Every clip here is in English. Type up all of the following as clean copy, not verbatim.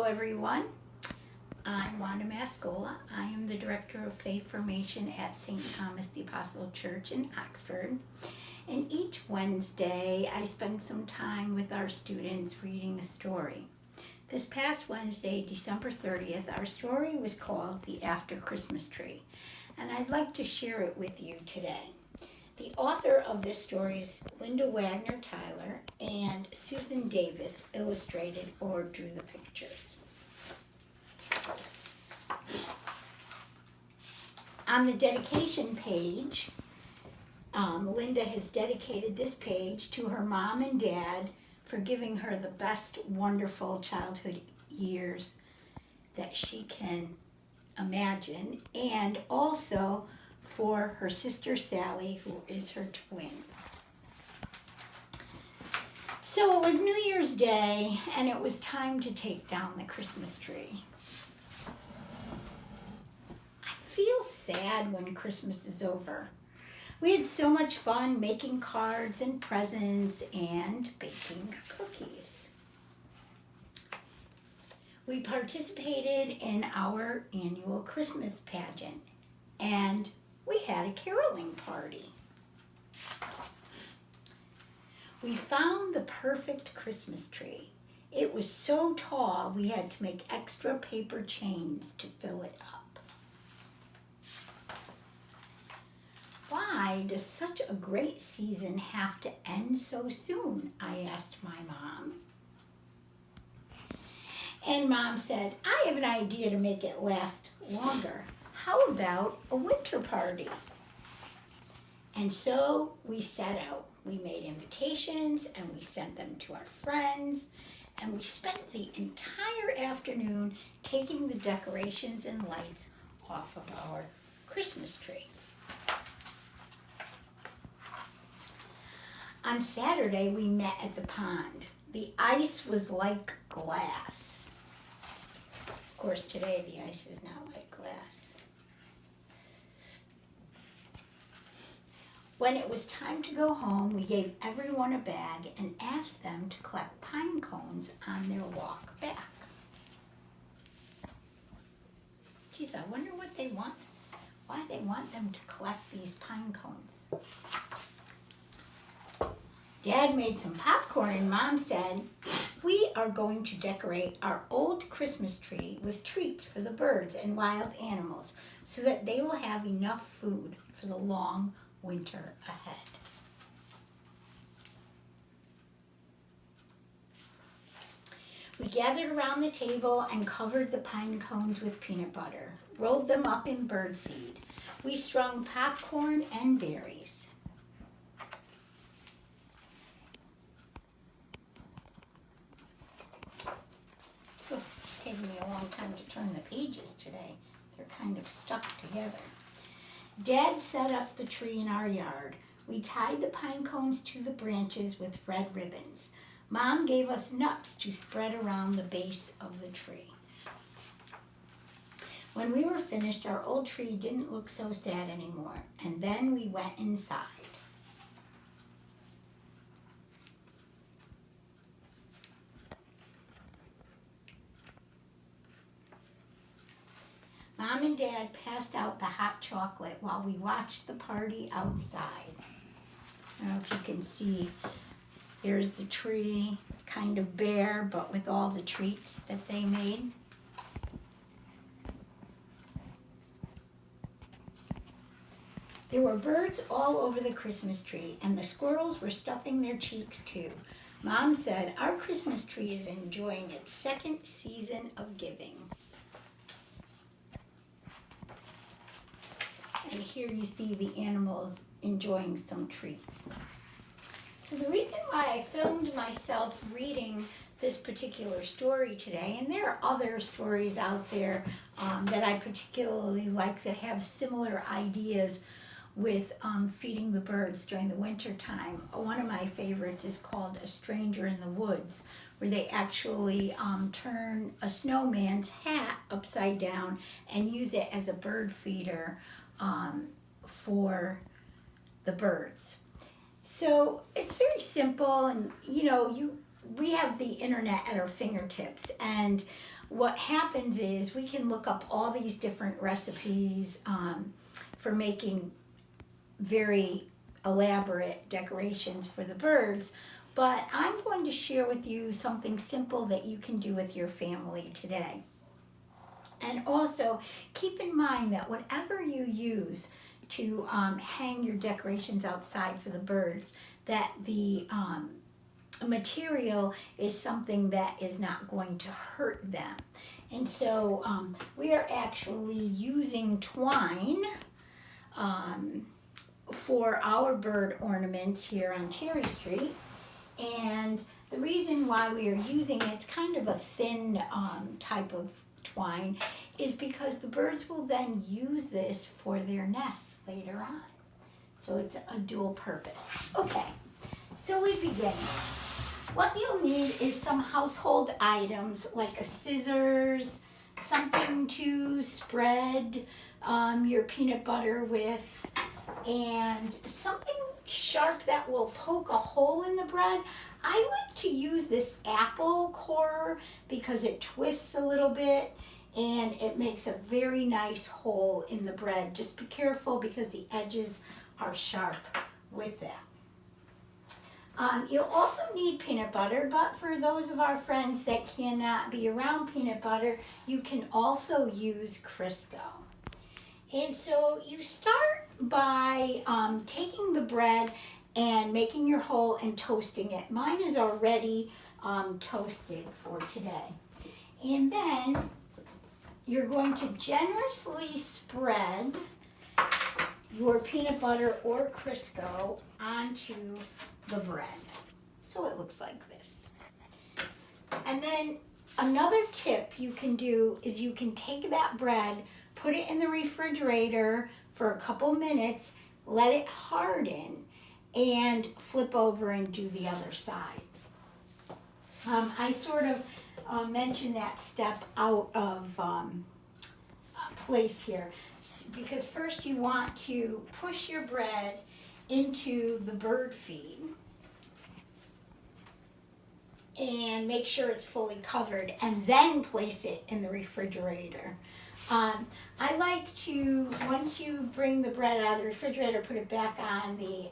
everyone. I'm Wanda Mascola. I am the Director of Faith Formation at St. Thomas the Apostle Church in Oxford. And each Wednesday, I spend some time with our students reading a story. This past Wednesday, December 30th, our story was called The After Christmas Tree. And I'd like to share it with you today. The author of this story is Linda Wagner Tyler, and Susan Davis illustrated or drew the pictures. On the dedication page, Linda has dedicated this page to her mom and dad for giving her the best wonderful childhood years that she can imagine, and also for her sister Sally, who is her twin. So it was New Year's Day, and it was time to take down the Christmas tree. I feel sad when Christmas is over. We had so much fun making cards and presents and baking cookies. We participated in our annual Christmas pageant, and we had a caroling party. We found the perfect Christmas tree. It was so tall we had to make extra paper chains to fill it up. Why does such a great season have to end so soon? I asked my mom. And Mom said, I have an idea to make it last longer. How about a winter party? And so we set out. We made invitations and we sent them to our friends, and we spent the entire afternoon taking the decorations and lights off of our Christmas tree. On Saturday, we met at the pond. The ice was like glass. Of course, today the ice is not like glass. When it was time to go home, we gave everyone a bag and asked them to collect pine cones on their walk back. Geez, I wonder what they want, why they want them to collect these pine cones. Dad made some popcorn and Mom said, we are going to decorate our old Christmas tree with treats for the birds and wild animals so that they will have enough food for the long winter ahead. We gathered around the table and covered the pine cones with peanut butter, rolled them up in birdseed. We strung popcorn and berries. It's taking me a long time to turn the pages today. They're kind of stuck together. Dad set up the tree in our yard. We tied the pine cones to the branches with red ribbons. Mom gave us nuts to spread around the base of the tree. When we were finished, our old tree didn't look so sad anymore, and then we went inside. Mom and Dad passed out the hot chocolate while we watched the party outside. I don't know if you can see, there's the tree, kind of bare, but with all the treats that they made. There were birds all over the Christmas tree, and the squirrels were stuffing their cheeks too. Mom said, our Christmas tree is enjoying its second season of giving. And here you see the animals enjoying some treats. So the reason why I filmed myself reading this particular story today, and there are other stories out there that I particularly like that have similar ideas with feeding the birds during the winter time. One of my favorites is called A Stranger in the Woods, where they actually turn a snowman's hat upside down and use it as a bird feeder for the birds. So it's very simple, and we have the internet at our fingertips, and what happens is we can look up all these different recipes for making very elaborate decorations for the birds. But I'm going to share with you something simple that you can do with your family today. And also keep in mind that whatever you use to hang your decorations outside for the birds, that the material is something that is not going to hurt them. And so we are actually using twine for our bird ornaments here on Cherry Street. And the reason why we are using it's kind of a thin type of twine is because the birds will then use this for their nests later on. So it's a dual purpose. Okay, so we begin. What you'll need is some household items like a scissors, something to spread your peanut butter with, and something sharp that will poke a hole in the bread. I like to use this apple core because it twists a little bit and it makes a very nice hole in the bread. Just be careful because the edges are sharp with that. You'll also need peanut butter, but for those of our friends that cannot be around peanut butter, you can also use Crisco. And so you start by taking the bread and making your hole and toasting it. Mine is already toasted for today. And then you're going to generously spread your peanut butter or Crisco onto the bread. So it looks like this. And then another tip you can do is you can take that bread, put it in the refrigerator for a couple minutes, let it harden, and flip over and do the other side. I sort of mentioned that step out of place here because first you want to push your bread into the bird feed and make sure it's fully covered and then place it in the refrigerator. I like to, once you bring the bread out of the refrigerator, put it back on the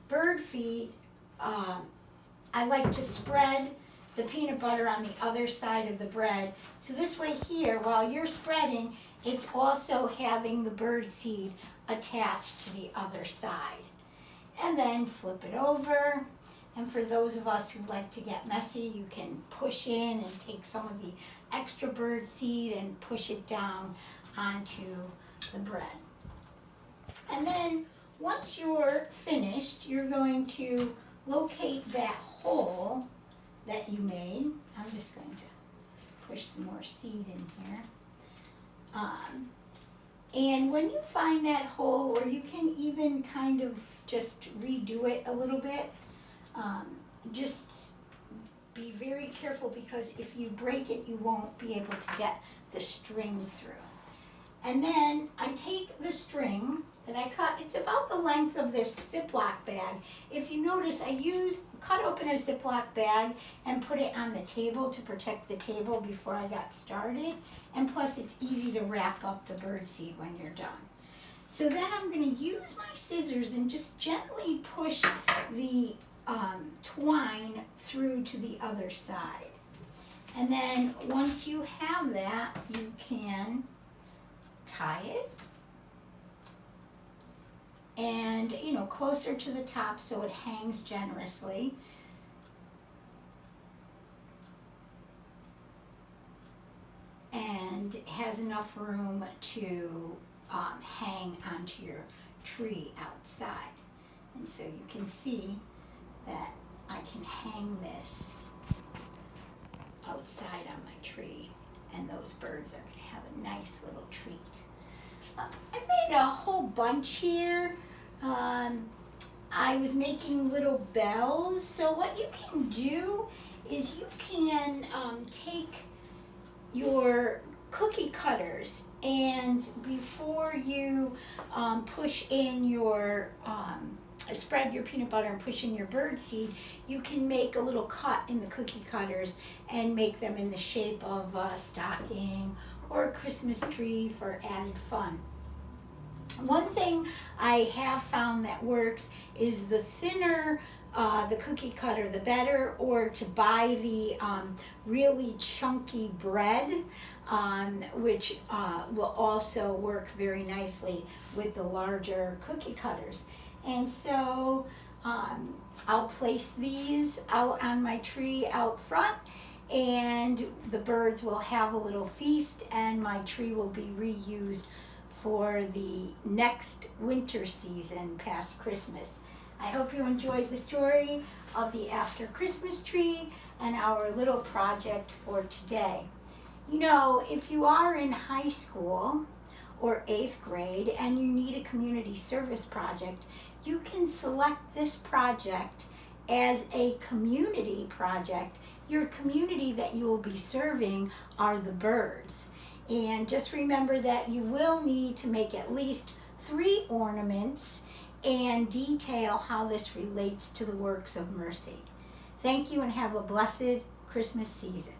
bird feed, I like to spread the peanut butter on the other side of the bread. So this way here, while you're spreading, it's also having the bird seed attached to the other side. And then flip it over. And for those of us who like to get messy, you can push in and take some of the extra bird seed and push it down onto the bread. And then once you're finished, you're going to locate that hole that you made. I'm just going to push some more seed in here. And when you find that hole, or you can even kind of just redo it a little bit, just be very careful because if you break it, you won't be able to get the string through. And then I take the string that I cut, it's about the length of this Ziploc bag. If you notice, I cut open a Ziploc bag and put it on the table to protect the table before I got started. And plus it's easy to wrap up the birdseed when you're done. So then I'm gonna use my scissors and just gently push the twine through to the other side. And then once you have that, you can tie it and closer to the top so it hangs generously. And has enough room to hang onto your tree outside. And so you can see that I can hang this outside on my tree, and those birds are going to have a nice little treat. I made a whole bunch here. I was making little bells. So what you can do is you can take your cookie cutters, and before you push in your spread your peanut butter and push in your bird seed, you can make a little cut in the cookie cutters and make them in the shape of a stocking or a Christmas tree for added fun. One thing I have found that works is the thinner the cookie cutter, the better, or to buy the really chunky bread, which will also work very nicely with the larger cookie cutters. And so I'll place these out on my tree out front, and the birds will have a little feast, and my tree will be reused for the next winter season past Christmas. I hope you enjoyed the story of the After Christmas tree and our little project for today. You know, if you are in high school or 8th grade and you need a community service project, you can select this project as a community project. Your community that you will be serving are the birds. And just remember that you will need to make at least 3 ornaments and detail how this relates to the works of mercy. Thank you and have a blessed Christmas season.